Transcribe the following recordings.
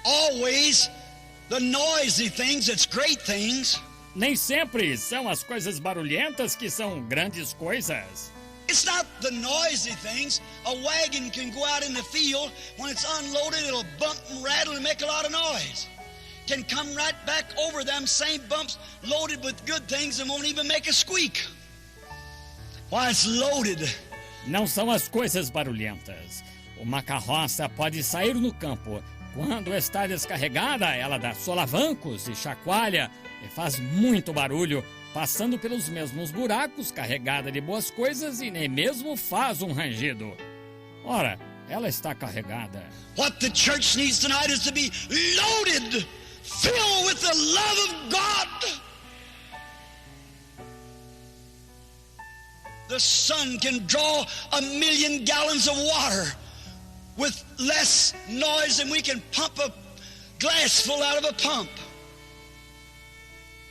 always the noisy things that's great things. Nem sempre são as coisas barulhentas que são grandes coisas. It's not the noisy things. A wagon can go out in the field. When it's unloaded, it'll bump and rattle and make a lot of noise. Can come right back over them same bumps loaded with good things and won't even make a squeak. Why, it's loaded. Não são as coisas barulhentas. Uma carroça pode sair no campo. Quando está descarregada, ela dá solavancos e chacoalha e faz muito barulho, passando pelos mesmos buracos, carregada de boas coisas e nem mesmo faz um rangido. Ora, ela está carregada. What the church needs tonight is to be loaded, filled with the love of God. The sun can draw 1,000,000 gallons of water with less noise than we can pump a glass full out of a pump.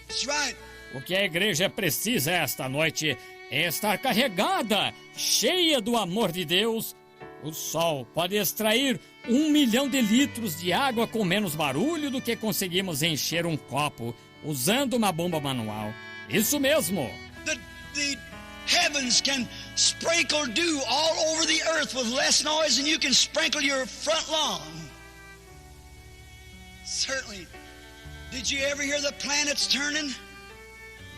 That's right. O que a igreja precisa esta noite é estar carregada, cheia do amor de Deus. O sol pode extrair 1,000,000 de litros de água com menos barulho do que conseguimos encher um copo usando uma bomba manual. Isso mesmo. The heavens can sprinkle dew all over the earth with less noise than you can sprinkle your front lawn. Certainly. Did you ever hear the planets turning?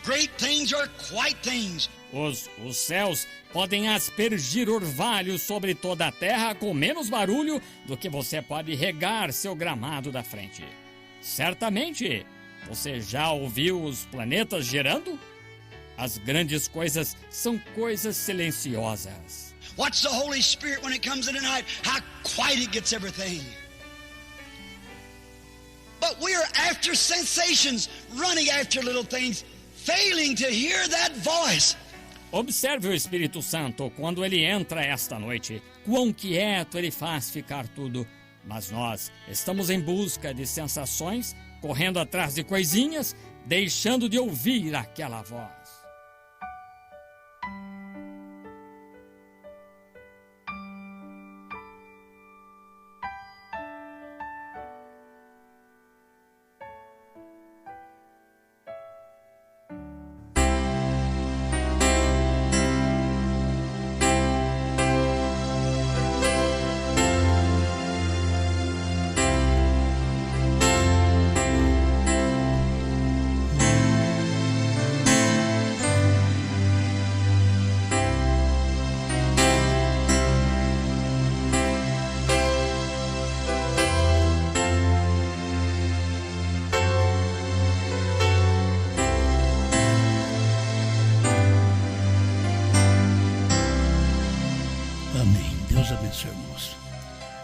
Great things are quiet things. Os céus podem aspergir orvalhos sobre toda a terra com menos barulho do que você pode regar seu gramado da frente. Certamente, você já ouviu os planetas girando? As grandes coisas são coisas silenciosas. Watch the Holy Spirit when it comes in the night, how quiet it gets everything. But we're after sensations, running after little things, failing to hear that voice. Observe o Espírito Santo quando ele entra esta noite. Quão quieto ele faz ficar tudo. Mas nós estamos em busca de sensações, correndo atrás de coisinhas, deixando de ouvir aquela voz.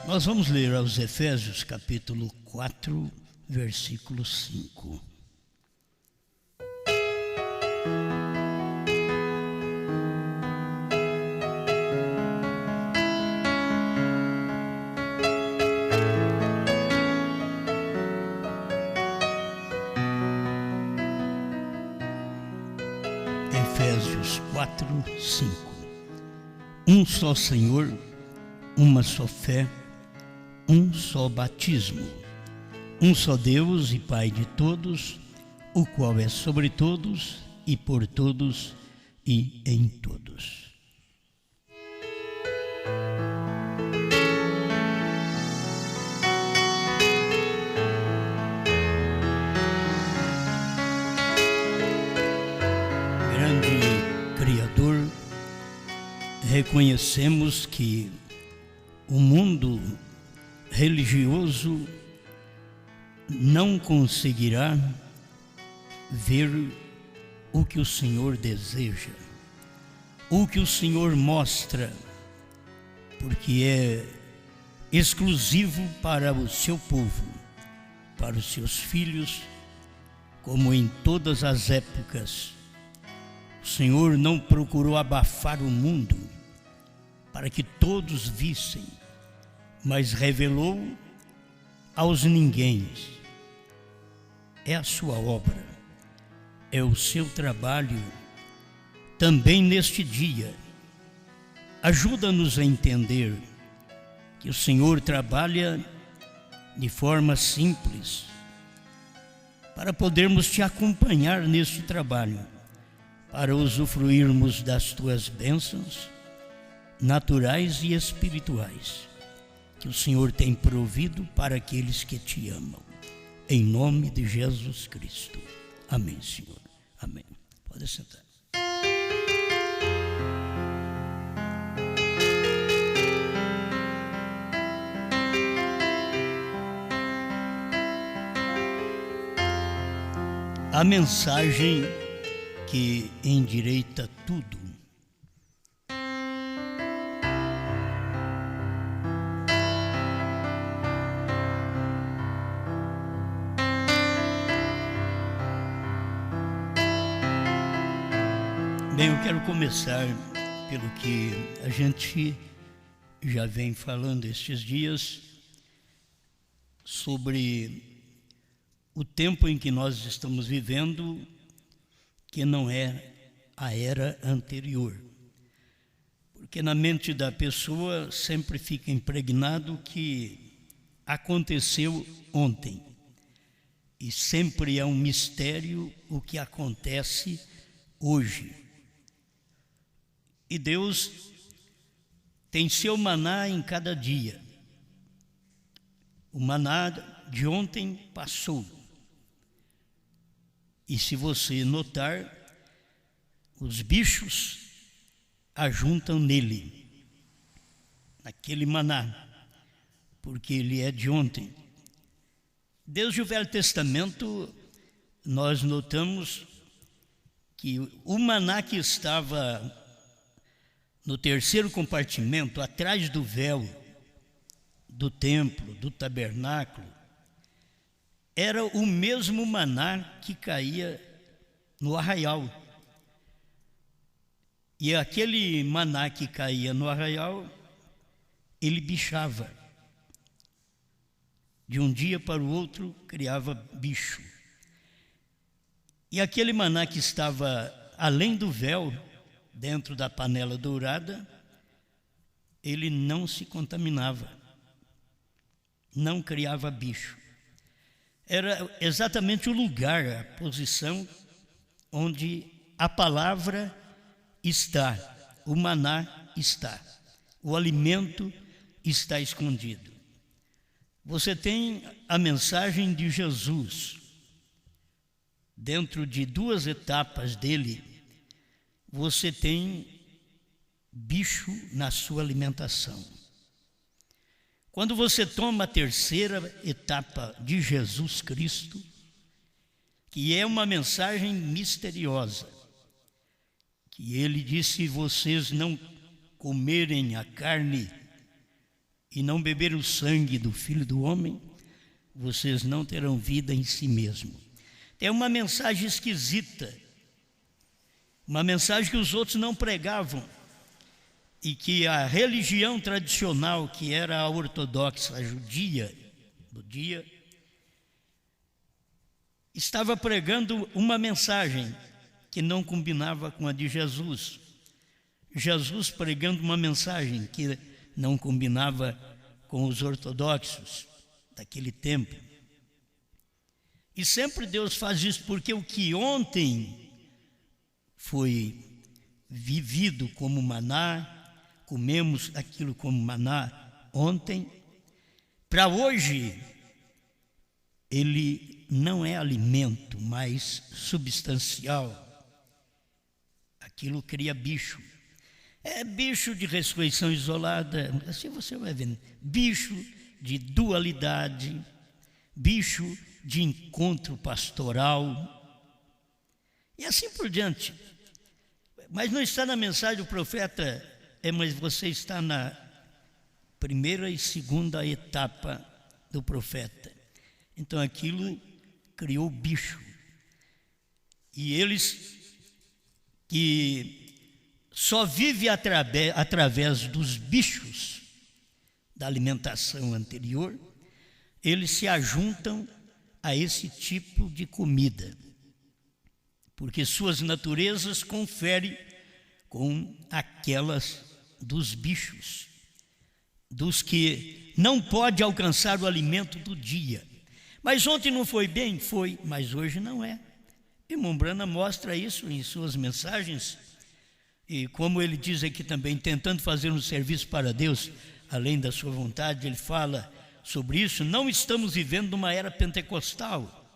Nós vamos ler aos Efésios, capítulo 4, versículo 5. Efésios 4, 5. Um só Senhor, uma só fé, um só batismo, um só Deus e Pai de todos, o qual é sobre todos e por todos e em todos. Grande Criador, reconhecemos que o mundo religioso não conseguirá ver o que o Senhor deseja, o que o Senhor mostra, porque é exclusivo para o seu povo, para os seus filhos, como em todas as épocas. O Senhor não procurou abafar o mundo para que todos vissem, mas revelou aos ninguéms. É a sua obra, é o seu trabalho também neste dia. Ajuda-nos a entender que o Senhor trabalha de forma simples, para podermos te acompanhar neste trabalho, para usufruirmos das tuas bênçãos naturais e espirituais, que o Senhor tem provido para aqueles que te amam. Em nome de Jesus Cristo. Amém, Senhor. Amém. Pode sentar. A mensagem que endireita tudo. Bem, eu quero começar pelo que a gente já vem falando estes dias sobre o tempo em que nós estamos vivendo, que não é a era anterior. Porque na mente da pessoa sempre fica impregnado que aconteceu ontem. E sempre é um mistério o que acontece hoje. E Deus tem seu maná em cada dia. O maná de ontem passou. E se você notar, os bichos ajuntam nele, naquele maná, porque ele é de ontem. Desde o Velho Testamento, nós notamos que o maná que estava no terceiro compartimento, atrás do véu do templo, do tabernáculo, era o mesmo maná que caía no arraial. E aquele maná que caía no arraial, ele bichava. De um dia para o outro, criava bicho. E aquele maná que estava além do véu, dentro da panela dourada, ele não se contaminava, não criava bicho. Era exatamente o lugar, a posição onde a palavra está, o maná está, o alimento está escondido. Você tem a mensagem de Jesus. Dentro de duas etapas dele, você tem bicho na sua alimentação. Quando você toma a terceira etapa de Jesus Cristo, que é uma mensagem misteriosa, que ele disse: se vocês não comerem a carne e não beberem o sangue do Filho do Homem, vocês não terão vida em si mesmo. É uma mensagem esquisita, uma mensagem que os outros não pregavam, e que a religião tradicional, que era a ortodoxa, a judia do dia, estava pregando uma mensagem que não combinava com a de Jesus. Jesus pregando uma mensagem que não combinava com os ortodoxos daquele tempo. E sempre Deus faz isso, porque o que ontem foi vivido como maná, comemos aquilo como maná ontem, para hoje ele não é alimento mais substancial. Aquilo cria bicho. É bicho de ressurreição isolada, assim você vai vendo. Bicho de dualidade, bicho de encontro pastoral, e assim por diante. Mas não está na mensagem do profeta, mas você está na primeira e segunda etapa do profeta. Então aquilo criou bicho. E eles que só vivem através dos bichos da alimentação anterior, eles se ajuntam a esse tipo de comida, porque suas naturezas conferem com aquelas dos bichos, dos que não pode alcançar o alimento do dia. Mas ontem não foi bem? Foi, mas hoje não é. Irmão Branham mostra isso em suas mensagens, e como ele diz aqui também, tentando fazer um serviço para Deus, além da sua vontade, ele fala sobre isso. Não estamos vivendo numa era pentecostal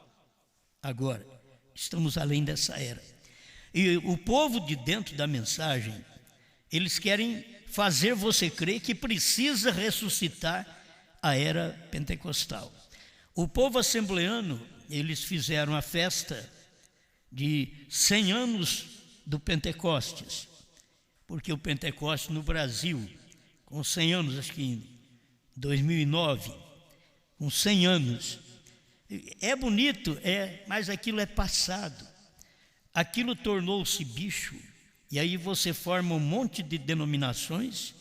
agora, estamos além dessa era. E o povo de dentro da mensagem, eles querem fazer você crer que precisa ressuscitar a era pentecostal. O povo assembleano, eles fizeram a festa de 100 anos do Pentecostes, porque o Pentecostes no Brasil, com 100 anos, acho que em 2009, com 100 anos, é bonito, mas aquilo é passado, aquilo tornou-se bicho, e aí você forma um monte de denominações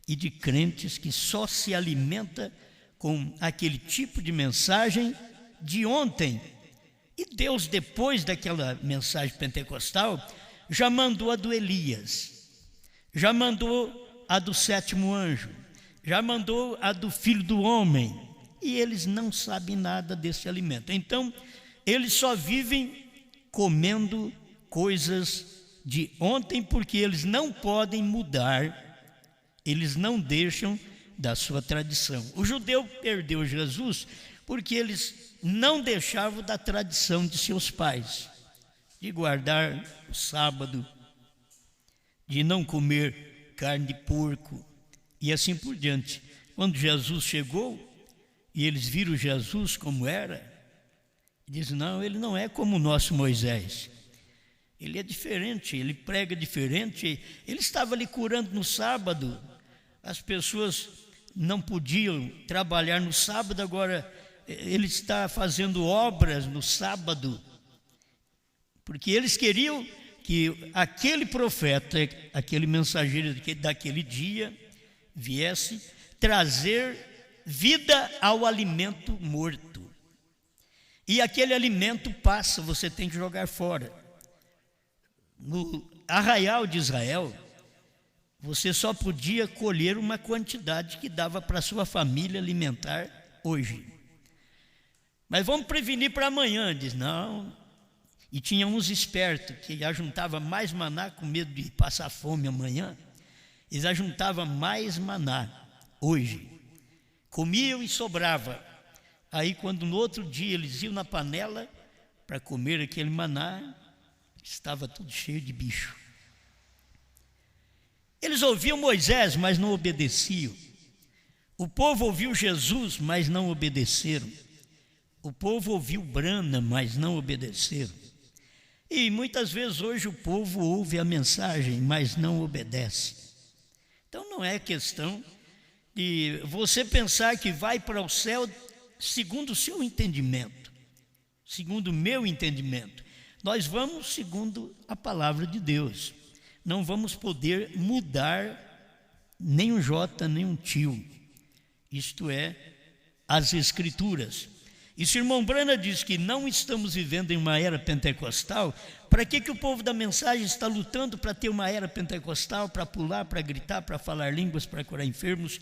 e de crentes que só se alimenta com aquele tipo de mensagem de ontem. E Deus, depois daquela mensagem pentecostal, já mandou a do Elias, já mandou a do sétimo anjo, já mandou a do filho do homem, e eles não sabem nada desse alimento. Então, eles só vivem comendo coisas de ontem, porque eles não podem mudar, eles não deixam da sua tradição. O judeu perdeu Jesus porque eles não deixavam da tradição de seus pais, de guardar o sábado, de não comer carne de porco e assim por diante. Quando Jesus chegou e eles viram Jesus como era, dizem: não, ele não é como o nosso Moisés, ele é diferente, ele prega diferente. Ele estava ali curando no sábado, as pessoas não podiam trabalhar no sábado, agora ele está fazendo obras no sábado, porque eles queriam que aquele profeta, aquele mensageiro daquele dia, viesse trazer vida ao alimento morto. E aquele alimento passa, você tem que jogar fora. No arraial de Israel, você só podia colher uma quantidade que dava para a sua família alimentar hoje. Mas vamos prevenir para amanhã, diz, não. E tinha uns espertos que ajuntavam mais maná com medo de passar fome amanhã. Eles ajuntavam mais maná hoje, comiam e sobrava. Aí quando no outro dia eles iam na panela para comer aquele maná, estava tudo cheio de bicho. Eles ouviam Moisés, mas não obedeciam. O povo ouviu Jesus, mas não obedeceram. O povo ouviu Branham, mas não obedeceram. E muitas vezes hoje o povo ouve a mensagem, mas não obedece. Então não é questão de você pensar que vai para o céu segundo o seu entendimento, segundo o meu entendimento. Nós vamos segundo a palavra de Deus. Não vamos poder mudar nem um jota, nem um tio. Isto é, as Escrituras. E se o irmão Branham diz que não estamos vivendo em uma era pentecostal, para que o povo da mensagem está lutando para ter uma era pentecostal, para pular, para gritar, para falar línguas, para curar enfermos?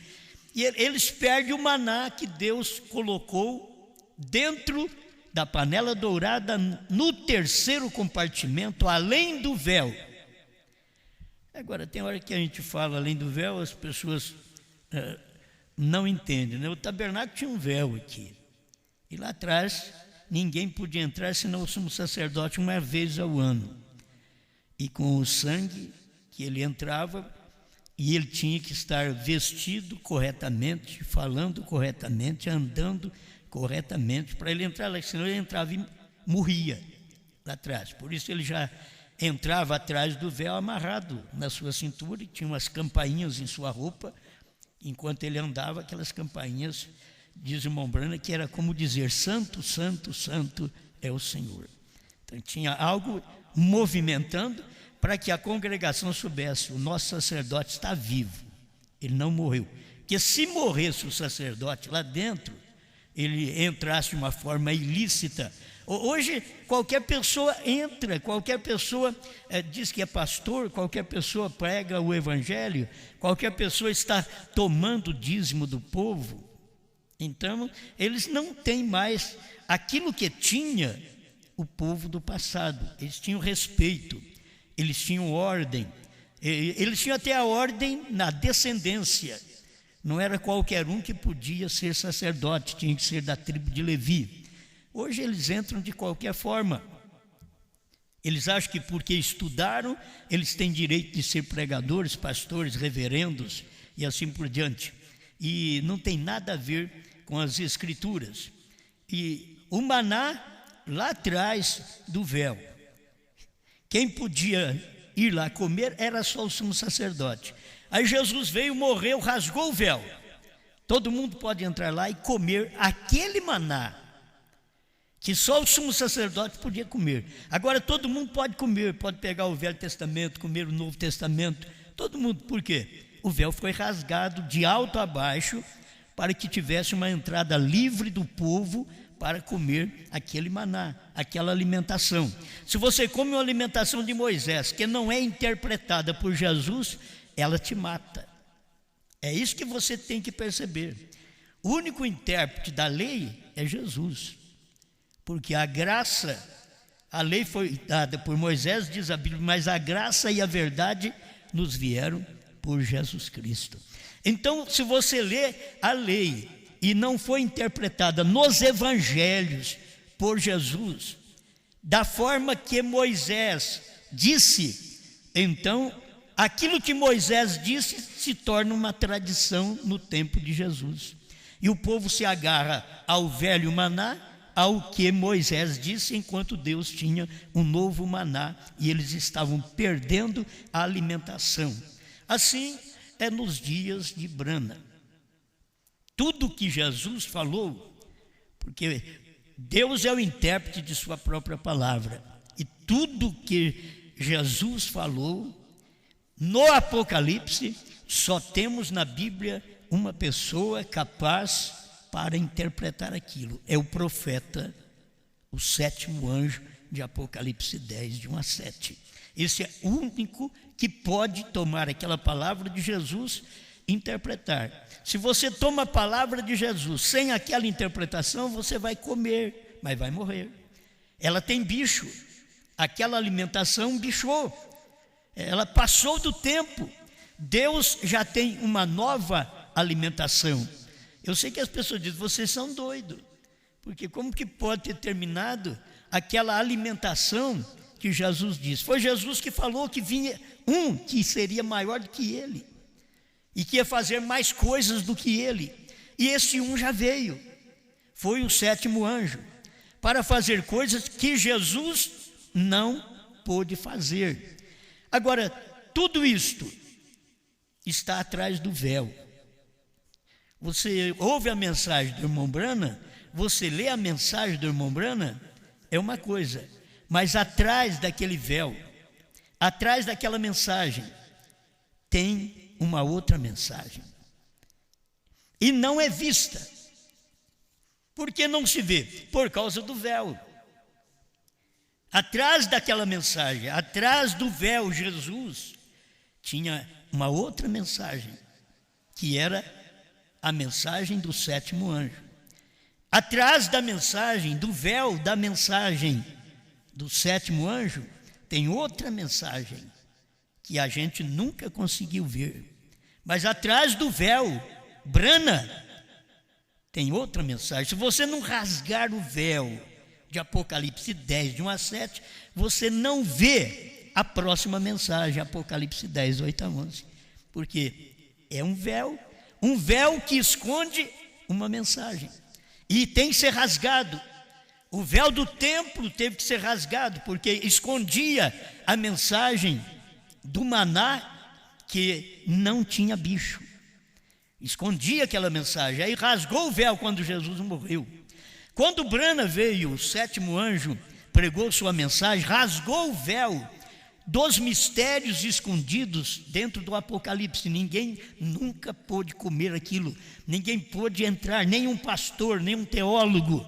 E eles perdem o maná que Deus colocou dentro da panela dourada, no terceiro compartimento, além do véu. Agora, tem hora que a gente fala além do véu, as pessoas não entendem, né? O tabernáculo tinha um véu aqui. E lá atrás, ninguém podia entrar senão o sumo sacerdote uma vez ao ano. E com o sangue que ele entrava, e ele tinha que estar vestido corretamente, falando corretamente, andando corretamente, para ele entrar lá, senão ele entrava e morria lá atrás. Por isso ele já entrava atrás do véu amarrado na sua cintura, e tinha umas campainhas em sua roupa. Enquanto ele andava, aquelas campainhas, diz o irmão Branham, que era como dizer: santo, santo, santo é o Senhor. Então tinha algo movimentando para que a congregação soubesse: o nosso sacerdote está vivo, ele não morreu. Porque se morresse o sacerdote lá dentro, ele entrasse de uma forma ilícita. Hoje qualquer pessoa entra, qualquer pessoa diz que é pastor, qualquer pessoa prega o evangelho, qualquer pessoa está tomando o dízimo do povo. Então, eles não têm mais aquilo que tinha o povo do passado. Eles tinham respeito, eles tinham ordem, eles tinham até a ordem na descendência. Não era qualquer um que podia ser sacerdote, tinha que ser da tribo de Levi. Hoje eles entram de qualquer forma. Eles acham que porque estudaram, eles têm direito de ser pregadores, pastores, reverendos e assim por diante. E não tem nada a ver com as Escrituras. E o maná lá atrás do véu, quem podia ir lá comer era só o sumo sacerdote. Aí Jesus veio, morreu, rasgou o véu. Todo mundo pode entrar lá e comer aquele maná que só o sumo sacerdote podia comer. Agora todo mundo pode comer, pode pegar o Velho Testamento, comer o Novo Testamento, todo mundo. Por quê? O véu foi rasgado de alto a baixo para que tivesse uma entrada livre do povo para comer aquele maná, aquela alimentação. Se você come uma alimentação de Moisés que não é interpretada por Jesus, ela te mata. É isso que você tem que perceber. O único intérprete da lei é Jesus. Porque a graça, a lei foi dada por Moisés, diz a Bíblia, mas a graça e a verdade nos vieram por Jesus Cristo. Então, se você lê a lei e não foi interpretada nos evangelhos por Jesus, da forma que Moisés disse, então, aquilo que Moisés disse se torna uma tradição no tempo de Jesus. E o povo se agarra ao velho maná, ao que Moisés disse, enquanto Deus tinha um novo maná e eles estavam perdendo a alimentação. Assim é nos dias de Brana. Tudo que Jesus falou, porque Deus é o intérprete de sua própria palavra, e tudo que Jesus falou no Apocalipse, só temos na Bíblia uma pessoa capaz para interpretar aquilo. É o profeta, o sétimo anjo de Apocalipse 10, de 1 a 7. Esse é o único que pode tomar aquela palavra de Jesus e interpretar. Se você toma a palavra de Jesus sem aquela interpretação, você vai comer, mas vai morrer. Ela tem bicho. Aquela alimentação bichou. Ela passou do tempo. Deus já tem uma nova alimentação. Eu sei que as pessoas dizem, vocês são doidos, porque como que pode ter terminado aquela alimentação que Jesus disse? Foi Jesus que falou que vinha um que seria maior do que ele, e que ia fazer mais coisas do que ele, e esse um já veio, foi o sétimo anjo, para fazer coisas que Jesus não pôde fazer. Agora, tudo isto está atrás do véu. Você ouve a mensagem do irmão Brana, você lê a mensagem do irmão Brana, é uma coisa, mas atrás daquele véu, atrás daquela mensagem, tem uma outra mensagem. E não é vista. Por que não se vê? Por causa do véu. Atrás daquela mensagem, atrás do véu, Jesus tinha uma outra mensagem, que era a mensagem do sétimo anjo. Atrás da mensagem, do véu da mensagem do sétimo anjo, tem outra mensagem que a gente nunca conseguiu ver. Mas atrás do véu, Brana, tem outra mensagem. Se você não rasgar o véu de Apocalipse 10, de 1 a 7, você não vê a próxima mensagem, Apocalipse 10, 8 a 11. Porque é um véu que esconde uma mensagem. E tem que ser rasgado. O véu do templo teve que ser rasgado, porque escondia a mensagem do maná que não tinha bicho. Escondia aquela mensagem. Aí rasgou o véu quando Jesus morreu. Quando Brana veio, o sétimo anjo pregou sua mensagem, rasgou o véu dos mistérios escondidos dentro do Apocalipse. Ninguém nunca pôde comer aquilo, ninguém pôde entrar, nenhum pastor, nenhum teólogo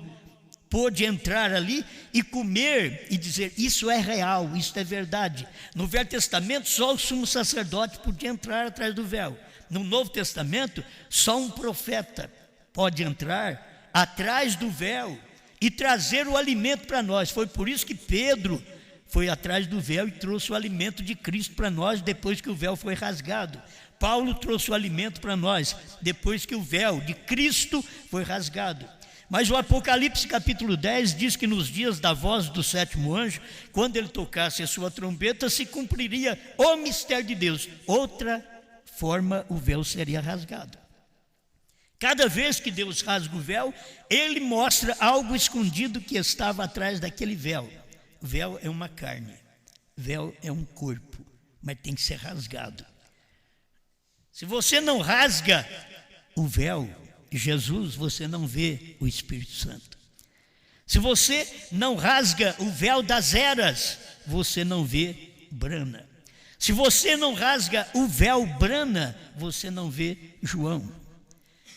pôde entrar ali e comer e dizer, isso é real, isso é verdade. No Velho Testamento, só o sumo sacerdote podia entrar atrás do véu. No Novo Testamento, só um profeta pode entrar atrás do véu e trazer o alimento para nós. Foi por isso que Pedro foi atrás do véu e trouxe o alimento de Cristo para nós depois que o véu foi rasgado. Paulo trouxe o alimento para nós depois que o véu de Cristo foi rasgado. Mas o Apocalipse capítulo 10 diz que nos dias da voz do sétimo anjo, quando ele tocasse a sua trombeta, se cumpriria o mistério de Deus. Outra forma, o véu seria rasgado. Cada vez que Deus rasga o véu, ele mostra algo escondido que estava atrás daquele véu. O véu é uma carne, o véu é um corpo, mas tem que ser rasgado. Se você não rasga o véu de Jesus, você não vê o Espírito Santo. Se você não rasga o véu das eras, você não vê Brana. Se você não rasga o véu Brana, você não vê João.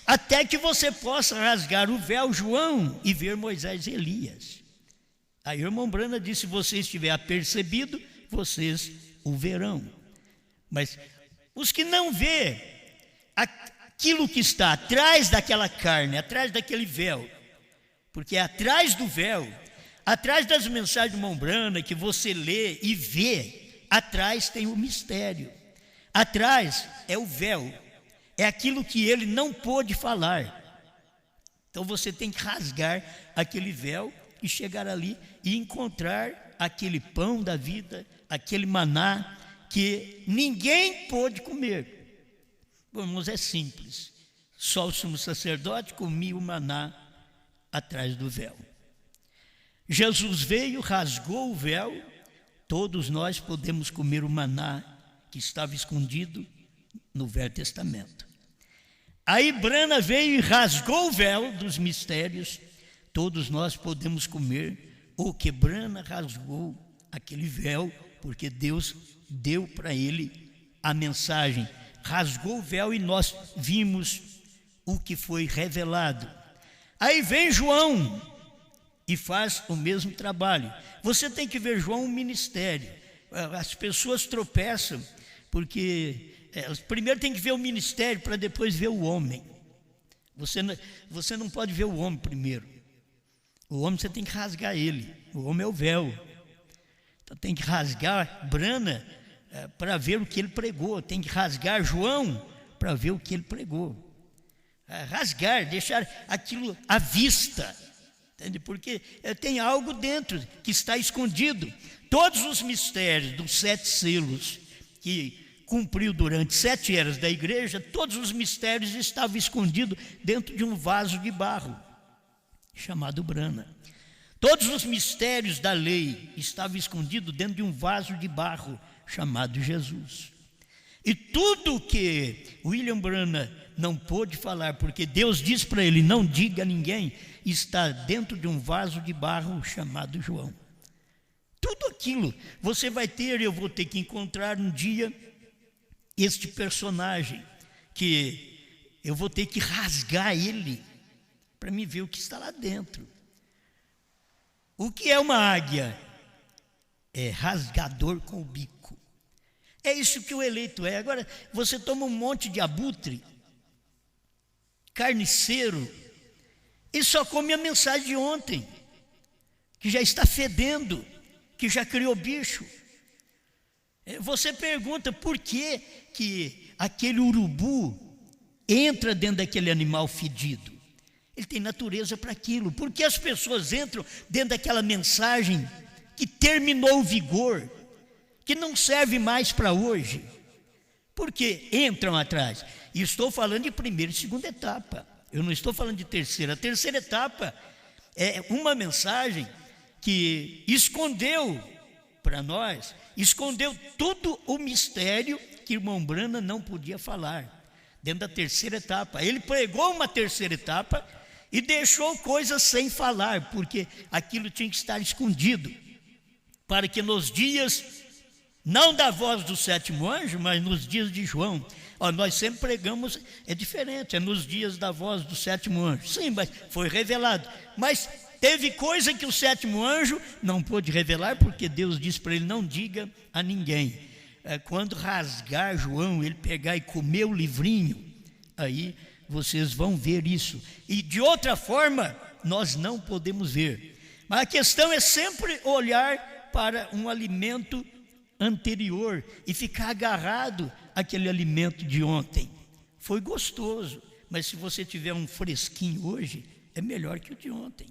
Até que você possa rasgar o véu João e ver Moisés e Elias. Aí o irmão Brana disse: se você estiver apercebido, vocês o verão. Mas os que não vê aquilo que está atrás daquela carne, atrás daquele véu, porque atrás do véu, atrás das mensagens do irmão Brana que você lê e vê, atrás tem o mistério. Atrás é o véu, é aquilo que ele não pôde falar. Então você tem que rasgar aquele véu e chegar ali e encontrar aquele pão da vida, aquele maná que ninguém pôde comer. Bom, irmãos, é simples. Só o sumo sacerdote comia o maná atrás do véu. Jesus veio, rasgou o véu, todos nós podemos comer o maná que estava escondido no Velho Testamento. Aí Brana veio e rasgou o véu dos mistérios, todos nós podemos comer o que Brana rasgou aquele véu, porque Deus deu para ele a mensagem, rasgou o véu e nós vimos o que foi revelado. Aí vem João e faz o mesmo trabalho. Você tem que ver João um ministério. As pessoas tropeçam porque primeiro tem que ver o ministério para depois ver o homem. Você não pode ver o homem primeiro. O homem você tem que rasgar ele. O homem é o véu. Então tem que rasgar Brana para ver o que ele pregou. Tem que rasgar João para ver o que ele pregou. Rasgar, deixar aquilo à vista. Entende? Porque tem algo dentro que está escondido. Todos os mistérios dos 7 selos que cumpriu durante 7 eras da igreja, todos os mistérios estavam escondidos dentro de um vaso de barro, chamado Brana. Todos os mistérios da lei estavam escondidos dentro de um vaso de barro, chamado Jesus. E tudo que William Brana não pôde falar, porque Deus disse para ele, não diga a ninguém, está dentro de um vaso de barro chamado João. Tudo aquilo você vai ter, eu vou ter que encontrar um dia este personagem, que eu vou ter que rasgar ele, para me ver o que está lá dentro. O que é uma águia? É rasgador com o bico. É isso que o eleito é. Agora, você toma um monte de abutre, carniceiro, e só come a mensagem de ontem, que já está fedendo, que já criou bicho. Você pergunta por que aquele urubu entra dentro daquele animal fedido. Ele tem natureza para aquilo. Por que as pessoas entram dentro daquela mensagem que terminou o vigor, que não serve mais para hoje? Porque entram atrás. E estou falando de primeira e segunda etapa. Eu não estou falando de terceira. A terceira etapa é uma mensagem que escondeu para nós, escondeu todo o mistério que irmão Brana não podia falar. Dentro da terceira etapa. Ele pregou uma terceira etapa e deixou coisas sem falar, porque aquilo tinha que estar escondido, para que nos dias, não da voz do sétimo anjo, mas nos dias de João, nós sempre pregamos, é diferente, é nos dias da voz do sétimo anjo. Sim, mas foi revelado. Mas teve coisa que o sétimo anjo não pôde revelar, porque Deus disse para ele, não diga a ninguém. Quando rasgar João, ele pegar e comer o livrinho, aí vocês vão ver isso. E de outra forma, nós não podemos ver. Mas a questão é sempre olhar para um alimento anterior e ficar agarrado àquele alimento de ontem. Foi gostoso, mas se você tiver um fresquinho hoje, é melhor que o de ontem.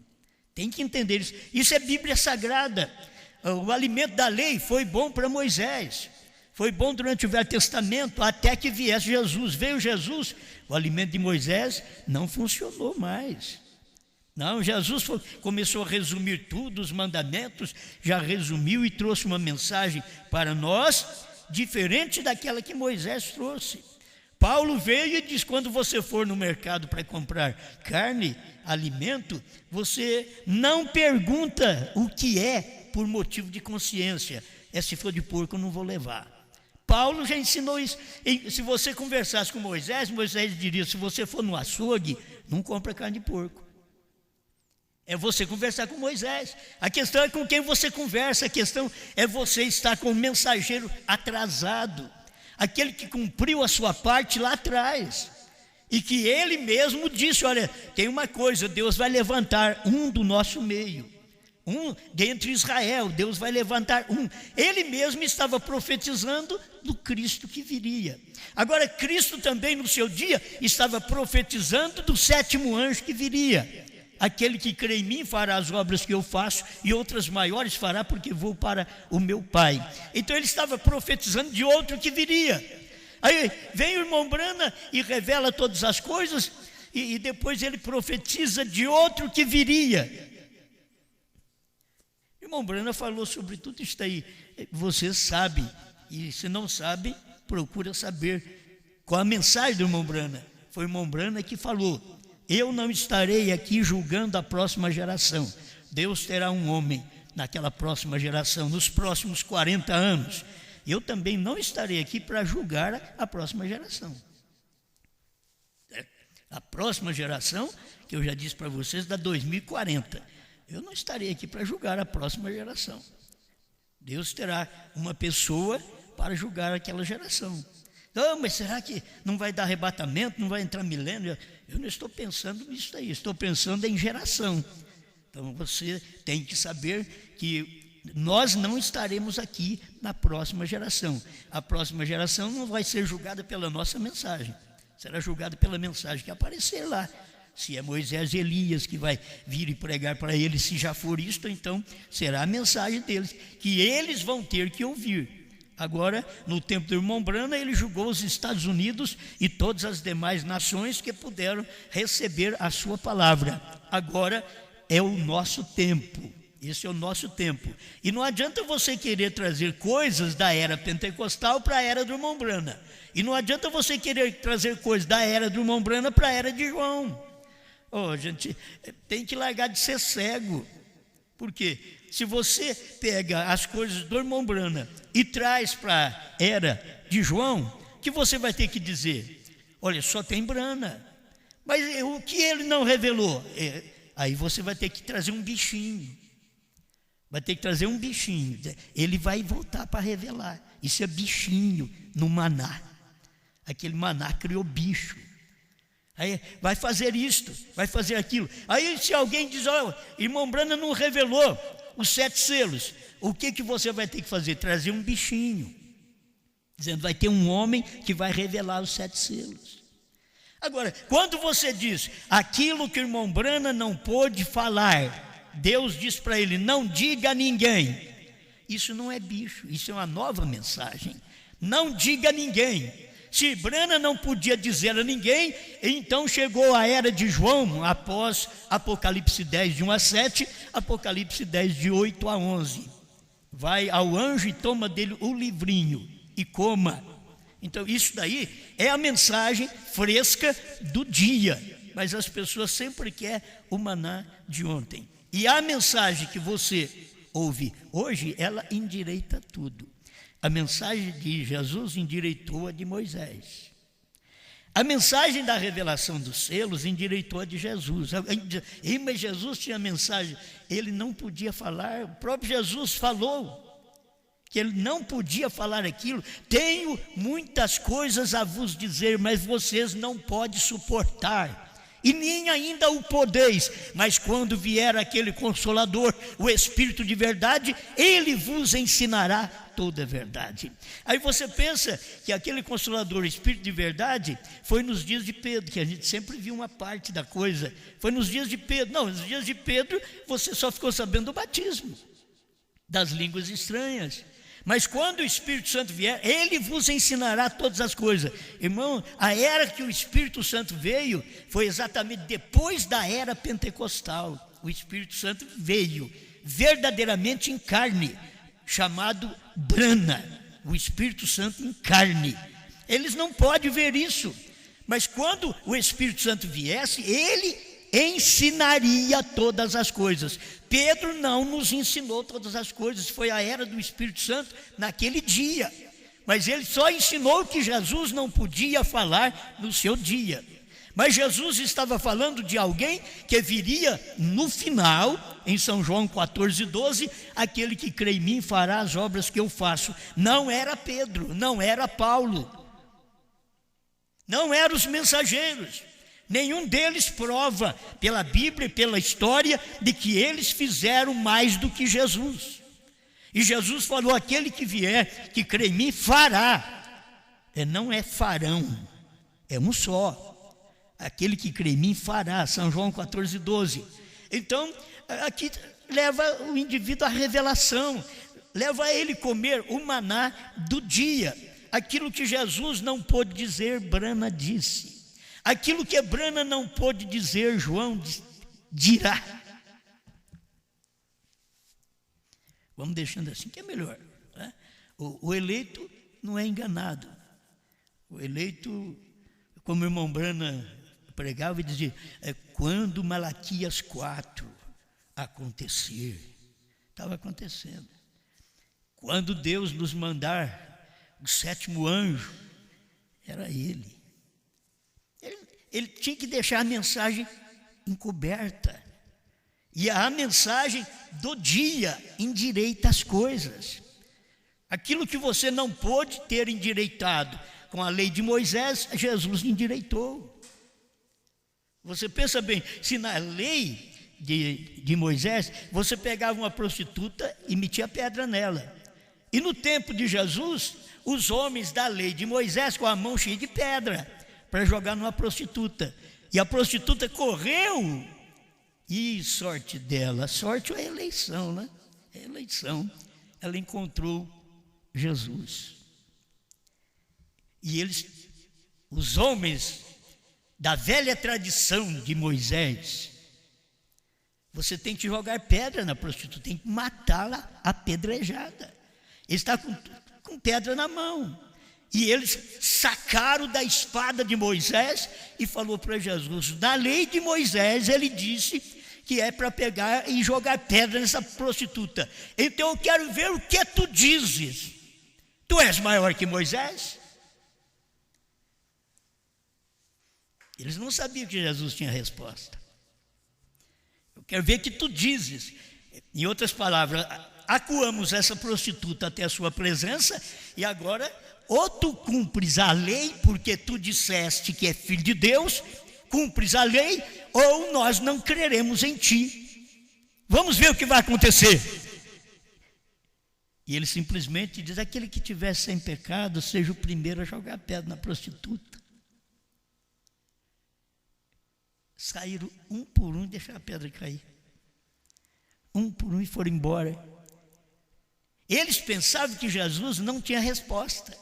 Tem que entender isso. Isso é Bíblia Sagrada. O alimento da lei foi bom para Moisés, foi bom durante o Velho Testamento, até que viesse Jesus. Veio Jesus, o alimento de Moisés não funcionou mais. Não, Jesus começou a resumir tudo, os mandamentos, já resumiu e trouxe uma mensagem para nós, diferente daquela que Moisés trouxe. Paulo veio e diz: quando você for no mercado para comprar carne, alimento, você não pergunta o que é por motivo de consciência. Se for de porco eu não vou levar. Paulo já ensinou isso. E se você conversasse com Moisés, Moisés diria: se você for no açougue, não compra carne de porco. É você conversar com Moisés. A questão é com quem você conversa. A questão é você estar com o mensageiro atrasado, aquele que cumpriu a sua parte lá atrás, e que ele mesmo disse: olha, tem uma coisa, Deus vai levantar um do nosso meio, um dentre Israel, Deus vai levantar um. Ele mesmo estava profetizando do Cristo que viria. Agora, Cristo também no seu dia estava profetizando do 7º anjo que viria. Aquele que crê em mim fará as obras que eu faço, e outras maiores fará, porque vou para o meu Pai. Então ele estava profetizando de outro que viria. Aí vem o irmão Brana e revela todas as coisas, e depois ele profetiza de outro que viria. O irmão Brana falou sobre tudo isso aí. Você sabe, e se não sabe, procura saber qual a mensagem do irmão Brana. Foi o irmão Brana que falou: eu não estarei aqui julgando a próxima geração. Deus terá um homem naquela próxima geração, nos próximos 40 anos. Eu também não estarei aqui para julgar a próxima geração. A próxima geração, que eu já disse para vocês, da 2040. Eu não estarei aqui para julgar a próxima geração. Deus terá uma pessoa para julgar aquela geração. Não, mas será que não vai dar arrebatamento, não vai entrar milênio? Eu não estou pensando nisso aí, estou pensando em geração. Então você tem que saber que nós não estaremos aqui na próxima geração. A próxima geração não vai ser julgada pela nossa mensagem, será julgada pela mensagem que aparecer lá. Se é Moisés e Elias que vai vir e pregar para eles, se já for isto, então será a mensagem deles, que eles vão ter que ouvir. Agora, no tempo do irmão Brana, ele julgou os Estados Unidos e todas as demais nações que puderam receber a sua palavra. Agora é o nosso tempo, esse é o nosso tempo. E não adianta você querer trazer coisas da era pentecostal para a era do irmão Brana. E não adianta você querer trazer coisas da era do irmão Brana para a era de João. Oh, gente, tem que largar de ser cego. Por quê? Se você pega as coisas do irmão Brana e traz para a era de João, o que você vai ter que dizer? Olha, só tem Brana. Mas o que ele não revelou? Aí você vai ter que trazer um bichinho. Vai ter que trazer um bichinho. Ele vai voltar para revelar. Isso é bichinho no maná. Aquele maná criou bicho. Aí vai fazer isto, vai fazer aquilo. Aí se alguém diz: olha, irmão Brana não revelou os 7 selos, o que você vai ter que fazer? Trazer um bichinho, dizendo: vai ter um homem que vai revelar os 7 selos. Agora, quando você diz aquilo que o irmão Brana não pôde falar, Deus diz para ele: não diga a ninguém. Isso não é bicho, isso é uma nova mensagem. Não diga a ninguém. Se Brana não podia dizer a ninguém, então chegou a era de João, após Apocalipse 10, de 1 a 7, Apocalipse 10, de 8 a 11. Vai ao anjo e toma dele o livrinho e coma. Então isso daí é a mensagem fresca do dia, mas as pessoas sempre querem o maná de ontem. E a mensagem que você ouve hoje, ela endireita tudo. A mensagem de Jesus endireitou a de Moisés. A mensagem da revelação dos selos endireitou a de Jesus. Mas Jesus tinha mensagem, ele não podia falar. O próprio Jesus falou que ele não podia falar aquilo. Tenho muitas coisas a vos dizer, mas vocês não podem suportar, e nem ainda o podeis. Mas quando vier aquele Consolador, o Espírito de verdade, ele vos ensinará toda a verdade. Aí você pensa que aquele Consolador, o Espírito de verdade, foi nos dias de Pedro, que a gente sempre viu uma parte da coisa. Foi nos dias de Pedro. Não, nos dias de Pedro você só ficou sabendo do batismo, das línguas estranhas. Mas quando o Espírito Santo vier, ele vos ensinará todas as coisas. Irmão, a era que o Espírito Santo veio foi exatamente depois da era pentecostal. O Espírito Santo veio verdadeiramente em carne, chamado Brana, o Espírito Santo em carne. Eles não podem ver isso, mas quando o Espírito Santo viesse, ele ensinaria todas as coisas. Pedro não nos ensinou todas as coisas, foi a era do Espírito Santo naquele dia, mas ele só ensinou que Jesus não podia falar no seu dia. Mas Jesus estava falando de alguém que viria no final, em São João 14:12, aquele que crê em mim fará as obras que eu faço. Não era Pedro, não era Paulo, não eram os mensageiros. Nenhum deles prova pela Bíblia e pela história de que eles fizeram mais do que Jesus. E Jesus falou: aquele que vier, que crê em mim, fará. Não é farão, é um só. Aquele que crê em mim fará. São João 14:12. Então, aqui leva o indivíduo à revelação, leva a ele comer o maná do dia. Aquilo que Jesus não pôde dizer, Brana disse. Aquilo que Brana não pôde dizer, João dirá. Vamos deixando assim, que é melhor, né? O eleito não é enganado. O eleito, como o irmão Brana pregava e dizia, quando Malaquias 4 acontecer, estava acontecendo. Quando Deus nos mandar o 7º anjo, era ele. Ele tinha que deixar a mensagem encoberta. E a mensagem do dia endireita as coisas. Aquilo que você não pôde ter endireitado com a lei de Moisés, Jesus endireitou. Você pensa bem, se na lei de Moisés, você pegava uma prostituta e metia pedra nela. E no tempo de Jesus, os homens da lei de Moisés com a mão cheia de pedra para jogar numa prostituta. E a prostituta correu. E sorte dela, sorte é a eleição, né? É a eleição. Ela encontrou Jesus. E eles, os homens da velha tradição de Moisés, você tem que jogar pedra na prostituta, tem que matá-la apedrejada. Ele está com pedra na mão. E eles sacaram da espada de Moisés e falou para Jesus, na lei de Moisés ele disse que é para pegar e jogar pedra nessa prostituta. Então eu quero ver o que tu dizes. Tu és maior que Moisés? Eles não sabiam que Jesus tinha resposta. Eu quero ver o que tu dizes. Em outras palavras, acuamos essa prostituta até a sua presença e agora ou tu cumpres a lei, porque tu disseste que é filho de Deus, cumpres a lei, ou nós não creremos em ti. Vamos ver o que vai acontecer. E ele simplesmente diz, aquele que tiver sem pecado, seja o primeiro a jogar pedra na prostituta. Saíram um por um e deixaram a pedra cair. Um por um e foram embora. Eles pensavam que Jesus não tinha resposta.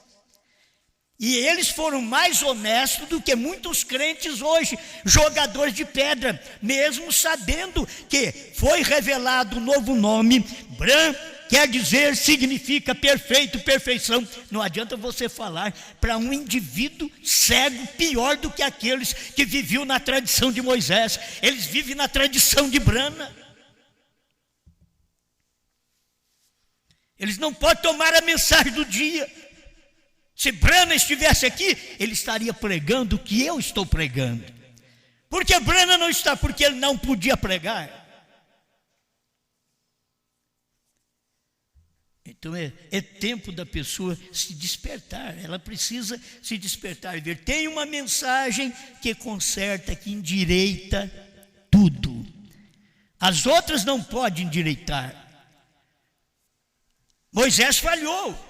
E eles foram mais honestos do que muitos crentes hoje, jogadores de pedra, mesmo sabendo que foi revelado um novo nome, Bran, quer dizer, significa perfeito, perfeição. Não adianta você falar para um indivíduo cego pior do que aqueles que viviam na tradição de Moisés. Eles vivem na tradição de Brana. Eles não podem tomar a mensagem do dia. Se Brana estivesse aqui, ele estaria pregando o que eu estou pregando. Porque Brana não está, porque ele não podia pregar. Então é tempo da pessoa se despertar, ela precisa se despertar e ver. Tem uma mensagem que conserta, que endireita tudo. As outras não podem endireitar. Moisés falhou.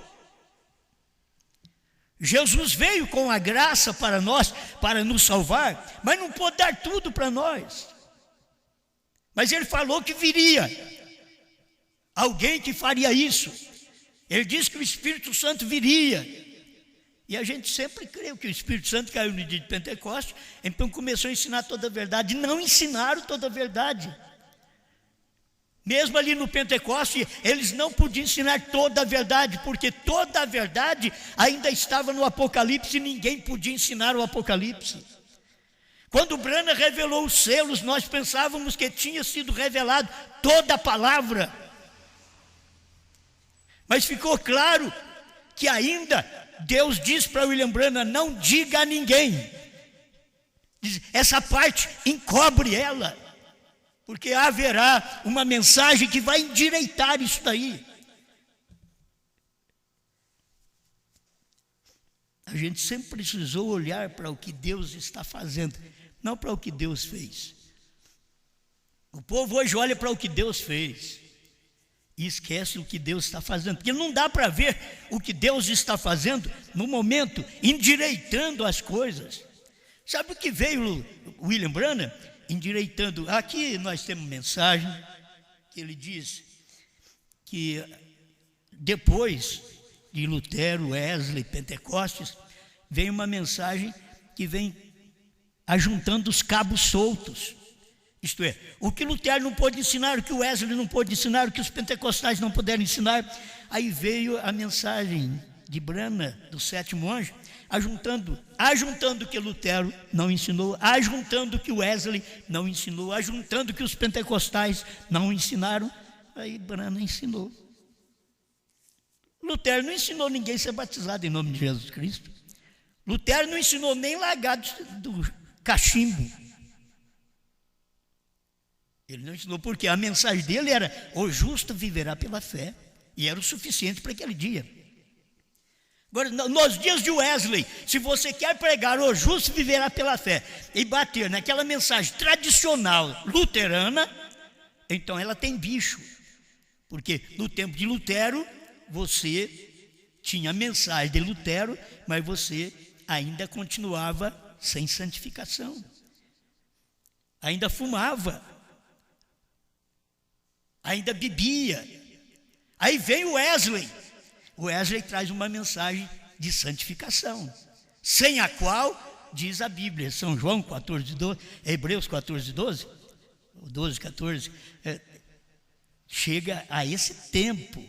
Jesus veio com a graça para nós, para nos salvar, mas não pôde dar tudo para nós. Mas ele falou que viria alguém que faria isso. Ele disse que o Espírito Santo viria. E a gente sempre creu que o Espírito Santo caiu no dia de Pentecostes, então começou a ensinar toda a verdade. Não ensinaram toda a verdade. Mesmo ali no Pentecostes, eles não podiam ensinar toda a verdade, porque toda a verdade ainda estava no Apocalipse e ninguém podia ensinar o Apocalipse. Quando Branham revelou os selos, nós pensávamos que tinha sido revelado toda a palavra. Mas ficou claro que ainda Deus diz para William Branham: não diga a ninguém. Diz, essa parte encobre ela, porque haverá uma mensagem que vai endireitar isso daí. A gente sempre precisou olhar para o que Deus está fazendo, não para o que Deus fez. O povo hoje olha para o que Deus fez e esquece o que Deus está fazendo, porque não dá para ver o que Deus está fazendo no momento, endireitando as coisas. Sabe o que veio William Branham? Endireitando. Aqui nós temos mensagem que ele diz que depois de Lutero, Wesley, Pentecostes, vem uma mensagem que vem ajuntando os cabos soltos. Isto é, o que Lutero não pôde ensinar, o que Wesley não pôde ensinar, o que os pentecostais não puderam ensinar. Aí veio a mensagem de Branham, do sétimo anjo, ajuntando o que Lutero não ensinou, ajuntando o que Wesley não ensinou, ajuntando o que os pentecostais não ensinaram. Aí Branham ensinou. Lutero não ensinou ninguém a ser batizado em nome de Jesus Cristo. Lutero não ensinou nem largar do cachimbo. Ele não ensinou, porque a mensagem dele era: o justo viverá pela fé. E era o suficiente para aquele dia. Agora, nos dias de Wesley, se você quer pregar o justo viverá pela fé e bater naquela mensagem tradicional luterana, então ela tem bicho. Porque no tempo de Lutero, você tinha a mensagem de Lutero, mas você ainda continuava sem santificação. Ainda fumava. Ainda bebia. Aí vem o Wesley. O Wesley traz uma mensagem de santificação, sem a qual, diz a Bíblia, São João 14:12, Hebreus 14:12, 12:14, chega a esse tempo.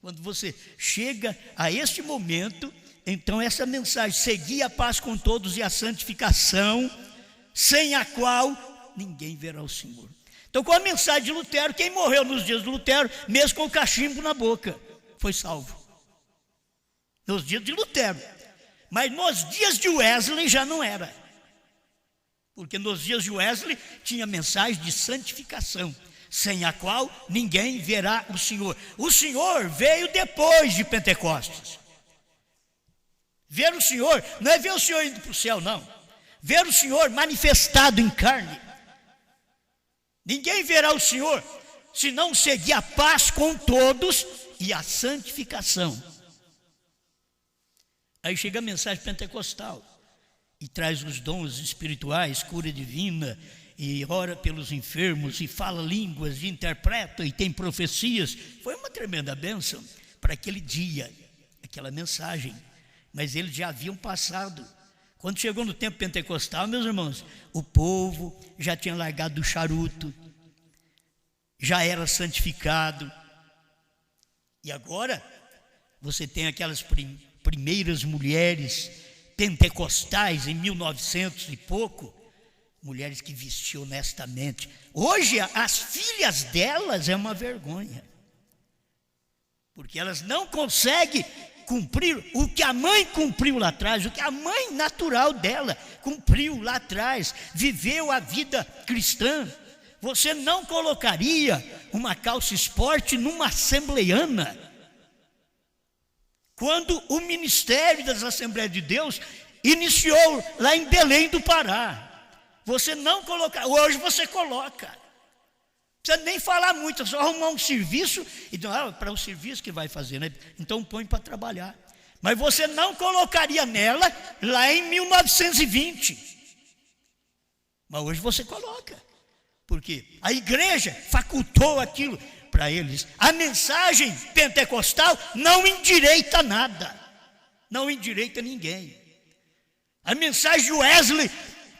Quando você chega a este momento, então essa mensagem: seguir a paz com todos e a santificação, sem a qual ninguém verá o Senhor. Então, com a mensagem de Lutero, quem morreu nos dias de Lutero, mesmo com o cachimbo na boca, foi salvo. Nos dias de Lutero. Mas nos dias de Wesley já não era. Porque nos dias de Wesley tinha mensagem de santificação, sem a qual ninguém verá o Senhor. O Senhor veio depois de Pentecostes. Ver o Senhor não é ver o Senhor indo para o céu, não. Ver o Senhor manifestado em carne. Ninguém verá o Senhor se não seguir a paz com todos e a santificação. Aí chega a mensagem pentecostal e traz os dons espirituais, cura divina, e ora pelos enfermos, e fala línguas, e interpreta, e tem profecias. Foi uma tremenda bênção para aquele dia, aquela mensagem. Mas eles já haviam passado. Quando chegou no tempo pentecostal, meus irmãos, o povo já tinha largado do charuto, já era santificado. E agora, você tem aquelas primeiras mulheres pentecostais em 1900 e pouco, mulheres que vestiam honestamente. Hoje, as filhas delas é uma vergonha, porque elas não conseguem cumprir o que a mãe cumpriu lá atrás, o que a mãe natural dela cumpriu lá atrás, viveu a vida cristã. Você não colocaria uma calça esporte numa assembleiana, quando o ministério das Assembleias de Deus iniciou lá em Belém do Pará. Você não colocar, hoje você coloca. Não precisa nem falar muito, é só arrumar um serviço e para o serviço que vai fazer, né? Então põe para trabalhar. Mas você não colocaria nela lá em 1920. Mas hoje você coloca. Porque a igreja facultou aquilo para eles. A mensagem pentecostal não endireita nada. Não endireita ninguém. A mensagem de Wesley,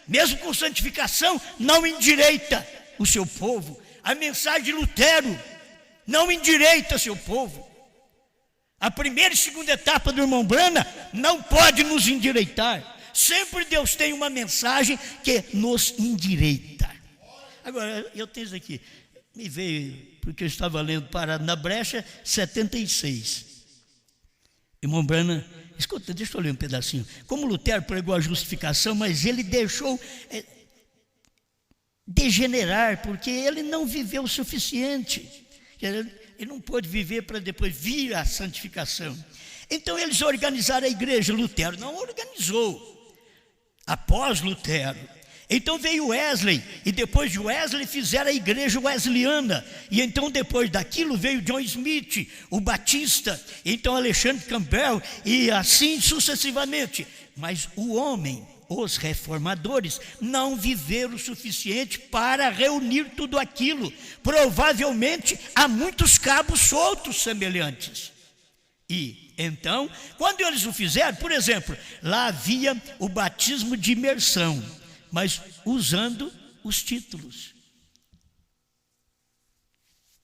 mesmo com santificação, não endireita o seu povo. A mensagem de Lutero não endireita seu povo. A primeira e segunda etapa do irmão Branham não pode nos endireitar. Sempre Deus tem uma mensagem que nos endireita. Agora, eu tenho isso aqui. Me veio, porque eu estava lendo Parado na Brecha, 76. Irmão Branham, escuta, deixa eu ler um pedacinho. Como Lutero pregou a justificação, mas ele deixou degenerar, porque ele não viveu o suficiente. Ele não pôde viver para depois vir a santificação. Então eles organizaram a igreja. Lutero não organizou. Após Lutero. Então veio Wesley, e depois de Wesley fizeram a igreja wesleyana, e então depois daquilo veio John Smith, o Batista, então Alexandre Campbell, e assim sucessivamente. Mas o homem, os reformadores, não viveram o suficiente para reunir tudo aquilo. Provavelmente há muitos cabos soltos semelhantes. E então, quando eles o fizeram, por exemplo, lá havia o batismo de imersão, mas usando os títulos.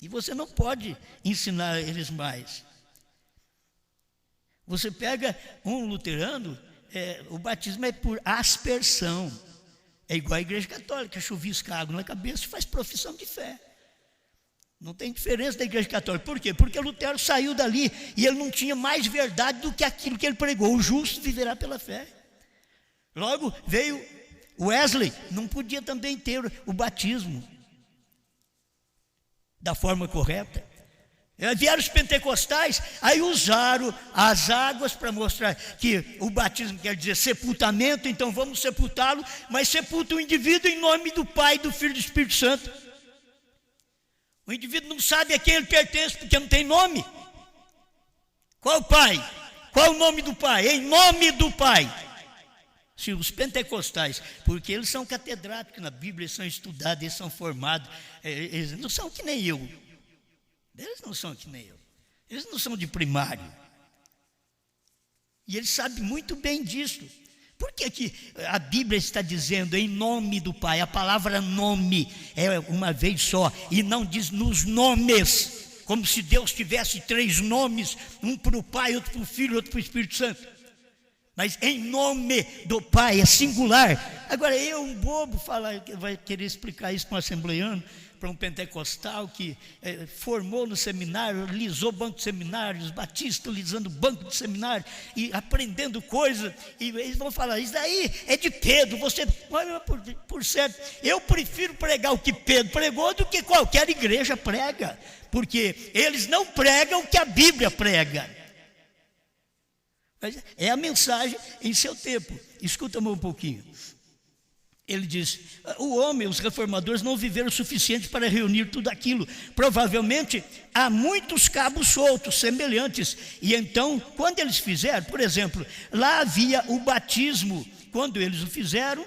E você não pode ensinar eles mais. Você pega um luterano, o batismo é por aspersão. É igual a igreja católica, chuvisca água na cabeça e faz profissão de fé. Não tem diferença da igreja católica. Por quê? Porque Lutero saiu dali e ele não tinha mais verdade do que aquilo que ele pregou. O justo viverá pela fé. Logo veio Wesley, não podia também ter o batismo da forma correta. Vieram os pentecostais, aí usaram as águas para mostrar que o batismo quer dizer sepultamento, então vamos sepultá-lo, mas sepulta o indivíduo em nome do Pai, do Filho e do Espírito Santo. O indivíduo não sabe a quem ele pertence, porque não tem nome. Qual o Pai? Qual o nome do Pai? Em nome do Pai. Se os pentecostais, porque eles são catedráticos na Bíblia, eles são estudados, eles são formados, eles não são que nem eu. Eles não são que nem eu. Eles não são de primário. E eles sabem muito bem disso. Por que que a Bíblia está dizendo em nome do Pai? A palavra nome é uma vez só e não diz nos nomes, como se Deus tivesse 3 nomes, um para o Pai, outro para o Filho, outro para o Espírito Santo. Mas em nome do Pai é singular. Agora um bobo vai querer explicar isso para um assembleiano, para um pentecostal que formou no seminário, lisou banco de seminário, os batistas lisando banco de seminário e aprendendo coisas, e eles vão falar, isso daí é de Pedro, você, por certo, eu prefiro pregar o que Pedro pregou do que qualquer igreja prega, porque eles não pregam o que a Bíblia prega. Mas é a mensagem em seu tempo. Escuta-me um pouquinho. Ele diz, o homem, os reformadores não viveram o suficiente para reunir tudo aquilo. Provavelmente há muitos cabos soltos, semelhantes. E então, quando eles fizeram, por exemplo, lá havia o batismo. Quando eles o fizeram,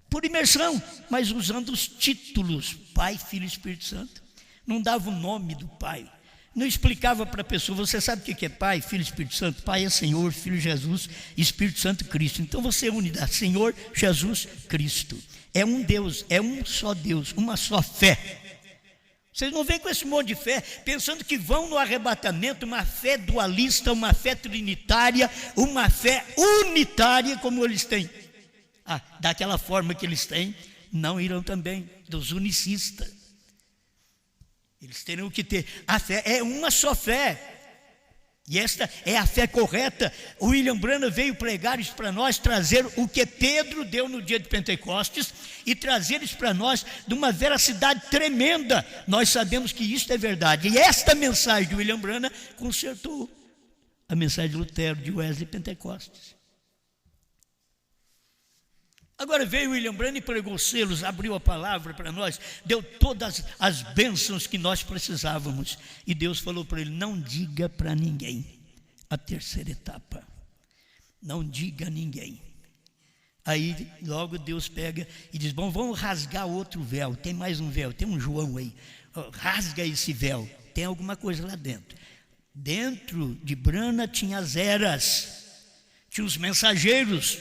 por imersão, mas usando os títulos, Pai, Filho e Espírito Santo. Não dava o nome do Pai. Não explicava para a pessoa, você sabe o que é Pai, Filho e Espírito Santo? Pai é Senhor, Filho Jesus, Espírito Santo Cristo. Então você é unidade, Senhor, Jesus, Cristo. É um Deus, é um só Deus, uma só fé. Vocês não vêm com esse monte de fé, pensando que vão no arrebatamento, uma fé dualista, uma fé trinitária, uma fé unitária como eles têm. Daquela forma que eles têm, não irão também, dos unicistas. Eles terão que ter, a fé é uma só fé, e esta é a fé correta. O William Branham veio pregar isso para nós, trazer o que Pedro deu no dia de Pentecostes, e trazer isso para nós de uma veracidade tremenda. Nós sabemos que isso é verdade, e esta mensagem de William Branham consertou a mensagem de Lutero, de Wesley, Pentecostes. Agora veio William Branham e pregou selos, abriu a palavra para nós, deu todas as bênçãos que nós precisávamos. E Deus falou para ele: não diga para ninguém. A terceira etapa: não diga a ninguém. Aí logo Deus pega e diz: bom, vamos rasgar outro véu. Tem mais um véu, tem um João aí. Rasga esse véu, tem alguma coisa lá dentro. Dentro de Brana tinha as eras, tinha os mensageiros,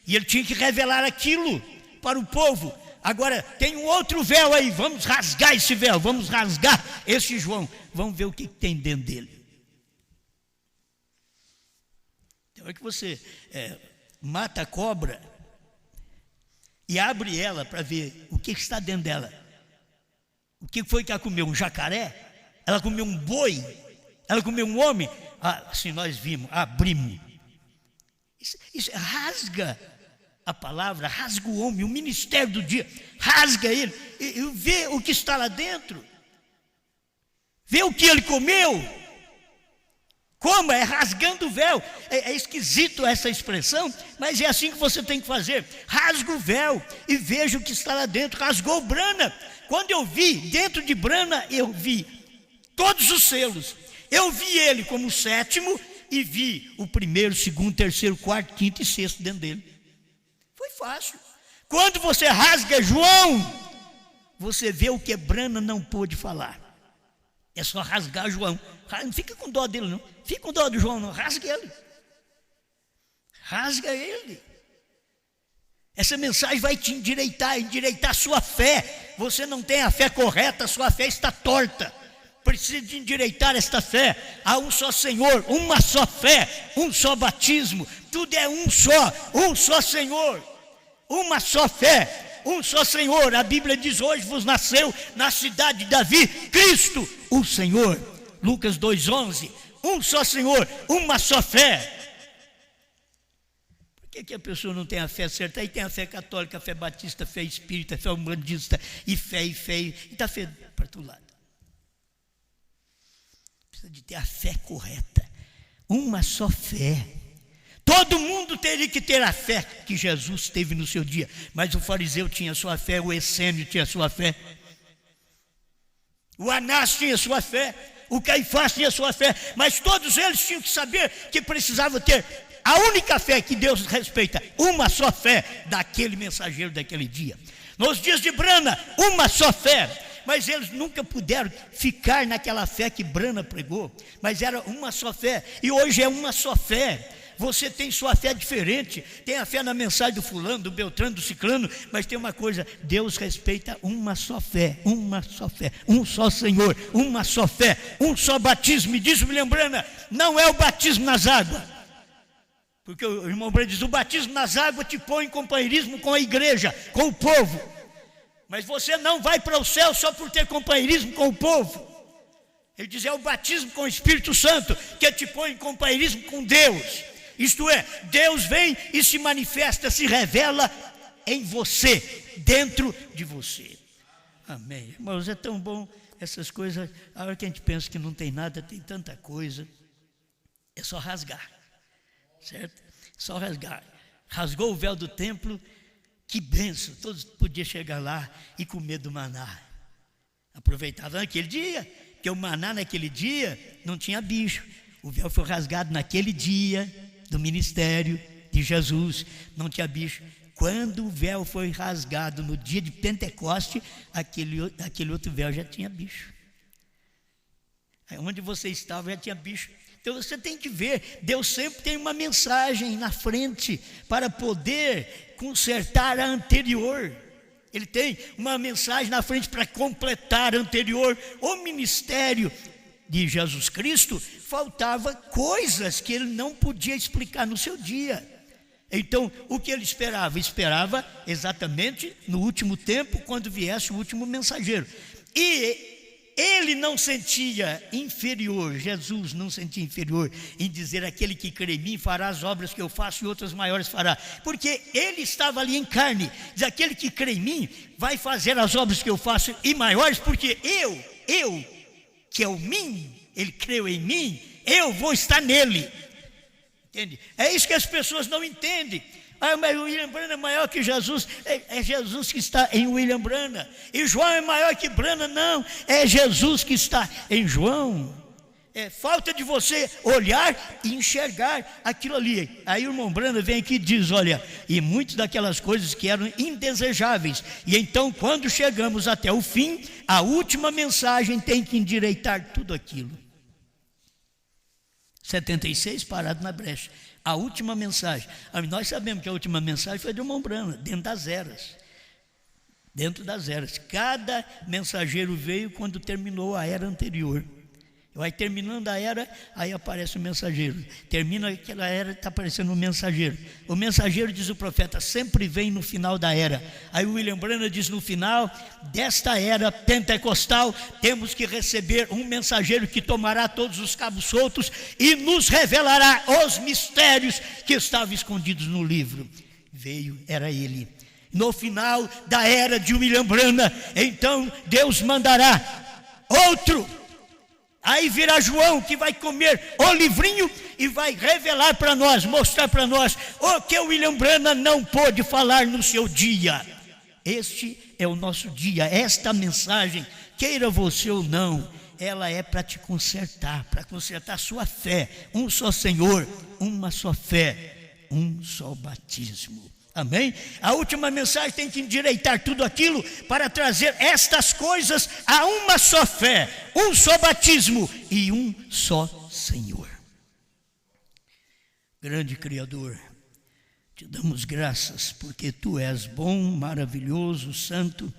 e ele tinha que revelar aquilo para o povo. Agora tem um outro véu aí, vamos rasgar esse véu, vamos rasgar esse João, vamos ver o que tem dentro dele. Então é que você mata a cobra e abre ela para ver o que está dentro dela. O que foi que ela comeu? Um jacaré? Ela comeu um boi? Ela comeu um homem? Assim nós vimos, abrimos. Isso rasga a palavra, rasga o homem, o ministério do dia, rasga ele e vê o que está lá dentro, vê o que ele comeu. Como? É rasgando o véu. É esquisito essa expressão, mas é assim que você tem que fazer. Rasga o véu e veja o que está lá dentro. Rasgou Brana. Quando eu vi dentro de Brana, eu vi todos os selos. Eu vi ele como o sétimo e vi o primeiro, segundo, terceiro, quarto, quinto e sexto dentro dele. Foi fácil. Quando você rasga João, você vê o que Brana não pôde falar. É só rasgar João. Não fica com dó dele não. Fica com dó do João não. Rasga ele. Rasga ele. Essa mensagem vai te endireitar a sua fé. Você não tem a fé correta, a sua fé está torta. Precisa de endireitar esta fé. Há um só Senhor, uma só fé, um só batismo. Tudo é um só Senhor, uma só fé, um só Senhor. A Bíblia diz: hoje vos nasceu na cidade de Davi Cristo, o Senhor. Lucas 2,11. Um só Senhor, uma só fé. Por que a pessoa não tem a fé certa? Aí tem a fé católica, a fé batista, a fé espírita, a fé umbandista, e está fé para todo lado. Precisa de ter a fé correta, uma só fé. Todo mundo teria que ter a fé que Jesus teve no seu dia, mas o fariseu tinha a sua fé, o essênio tinha a sua fé, o Anás tinha a sua fé, o Caifás tinha a sua fé, mas todos eles tinham que saber que precisavam ter a única fé que Deus respeita, uma só fé daquele mensageiro daquele dia. Nos dias de Brana, uma só fé, mas eles nunca puderam ficar naquela fé que Brana pregou, mas era uma só fé, e hoje é uma só fé. Você tem sua fé diferente, tem a fé na mensagem do fulano, do beltrano, do ciclano, mas tem uma coisa: Deus respeita uma só fé, um só Senhor, uma só fé, um só batismo. Me diz William Branham, não é o batismo nas águas, porque o irmão Branham diz: o batismo nas águas te põe em companheirismo com a igreja, com o povo, mas você não vai para o céu só por ter companheirismo com o povo. Ele diz: é o batismo com o Espírito Santo que te põe em companheirismo com Deus. Isto é, Deus vem e se manifesta, se revela em você, dentro de você. Amém. Irmãos, é tão bom essas coisas. A hora que a gente pensa que não tem nada, tem tanta coisa. É só rasgar, certo? Só rasgar. Rasgou o véu do templo, que bênção. Todos podiam chegar lá e comer do maná. Aproveitava naquele dia, porque o maná naquele dia não tinha bicho. O véu foi rasgado naquele dia do ministério de Jesus, não tinha bicho. Quando o véu foi rasgado no dia de Pentecoste, aquele outro véu já tinha bicho. Aí onde você estava já tinha bicho. Então você tem que ver, Deus sempre tem uma mensagem na frente para poder consertar a anterior. Ele tem uma mensagem na frente para completar a anterior. O ministério de Jesus Cristo, faltava coisas que ele não podia explicar no seu dia. Então, o que ele esperava? Esperava exatamente no último tempo, quando viesse o último mensageiro. E ele não sentia inferior, Jesus não sentia inferior em dizer: aquele que crê em mim fará as obras que eu faço e outras maiores fará. Porque ele estava ali em carne. Diz: aquele que crê em mim vai fazer as obras que eu faço e maiores, porque eu que é o mim, ele creu em mim, eu vou estar nele. Entende? É isso que as pessoas não entendem. Ah, mas o William Branham é maior que Jesus. É Jesus que está em William Branham. E João é maior que Branham. Não, é Jesus que está em João. É falta de você olhar e enxergar aquilo ali. Aí o irmão Branham vem aqui e diz, olha, e muitas daquelas coisas que eram indesejáveis. E então quando chegamos até o fim, a última mensagem tem que endireitar tudo aquilo. 76 parado na brecha. A última mensagem. Nós sabemos que a última mensagem foi do irmão Branham, dentro das eras. Dentro das eras. Cada mensageiro veio quando terminou a era anterior. Vai terminando a era, aí aparece o mensageiro. Termina aquela era, está aparecendo o mensageiro. O mensageiro, diz o profeta, sempre vem no final da era. Aí o William Branham diz, no final desta era pentecostal, temos que receber um mensageiro que tomará todos os cabos soltos e nos revelará os mistérios que estavam escondidos no livro. Veio, era ele. No final da era de William Branham, então Deus mandará outro. Aí virá João, que vai comer o livrinho e vai revelar para nós, mostrar para nós o que o William Branham não pôde falar no seu dia. Este é o nosso dia. Esta mensagem, queira você ou não, ela é para te consertar, para consertar a sua fé. Um só Senhor, uma só fé, um só batismo. Amém? A última mensagem tem que endireitar tudo aquilo para trazer estas coisas a uma só fé, um só batismo e um só Senhor. Grande Criador, te damos graças porque Tu és bom, maravilhoso, santo,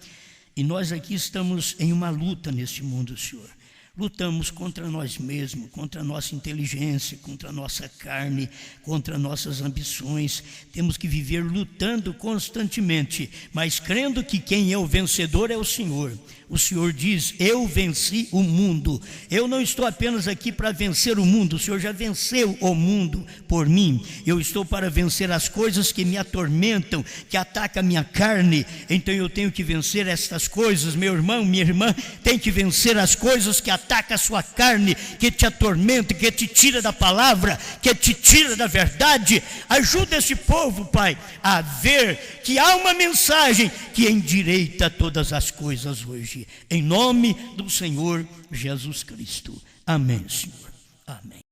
e nós aqui estamos em uma luta neste mundo, Senhor. Lutamos contra nós mesmos, contra a nossa inteligência, contra a nossa carne, contra nossas ambições. Temos que viver lutando constantemente, mas crendo que quem é o vencedor é o Senhor. O Senhor diz, eu venci o mundo. Eu não estou apenas aqui para vencer o mundo, o Senhor já venceu o mundo por mim. Eu estou para vencer as coisas que me atormentam, que atacam a minha carne. Então eu tenho que vencer estas coisas, meu irmão, minha irmã, tem que vencer as coisas que atacam a sua carne, que te atormenta, que te tira da palavra, que te tira da verdade. Ajuda esse povo, Pai, a ver que há uma mensagem que endireita todas as coisas hoje. Em nome do Senhor Jesus Cristo. Amém, Senhor. Amém.